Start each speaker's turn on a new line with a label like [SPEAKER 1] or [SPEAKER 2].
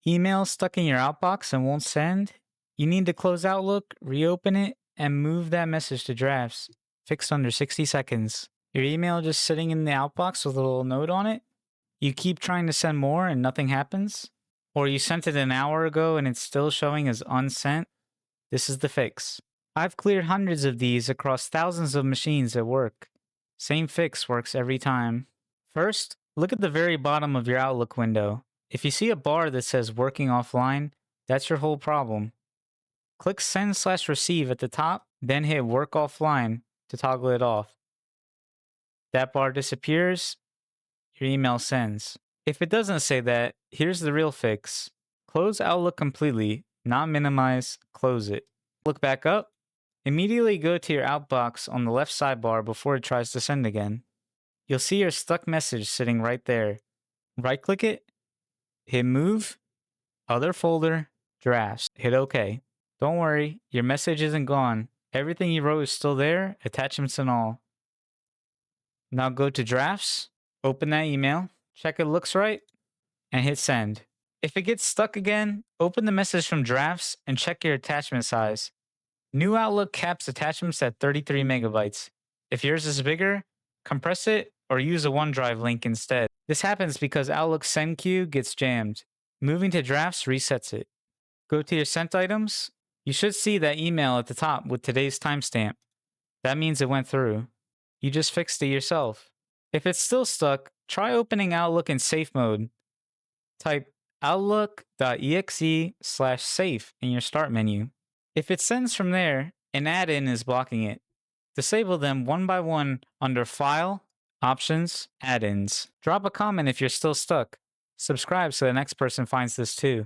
[SPEAKER 1] Email stuck in your outbox and won't send? You need to close Outlook, reopen it, and move that message to drafts. Fixed under 60 seconds. Your email just sitting in the outbox with a little note on it? You keep trying to send more and nothing happens? Or you sent it an hour ago and it's still showing as unsent? This is the fix. I've cleared hundreds of these across thousands of machines at work. Same fix works every time. First, look at the very bottom of your Outlook window. If you see a bar that says working offline, that's your whole problem. Click send/receive at the top, then hit work offline to toggle it off. That bar disappears, your email sends. If it doesn't say that, here's the real fix. Close Outlook completely, not minimize, close it. Look back up, immediately go to your Outbox on the left sidebar before it tries to send again. You'll see your stuck message sitting right there. Right-click it, hit Move, Other Folder, Drafts, hit OK. Don't worry, your message isn't gone. Everything you wrote is still there, attachments and all. Now go to Drafts, open that email, check it looks right, and hit Send. If it gets stuck again, open the message from Drafts and check your attachment size. New Outlook caps attachments at 33 megabytes. If yours is bigger, compress it or use a OneDrive link instead. This happens because Outlook's send queue gets jammed. Moving to Drafts resets it. Go to your sent items. You should see that email at the top with today's timestamp. That means it went through. You just fixed it yourself. If it's still stuck, try opening Outlook in safe mode. Type outlook.exe/safe in your start menu. If it sends from there, an add-in is blocking it. Disable them one by one under File, Options, Add-ins. Drop a comment if you're still stuck. Subscribe so the next person finds this too.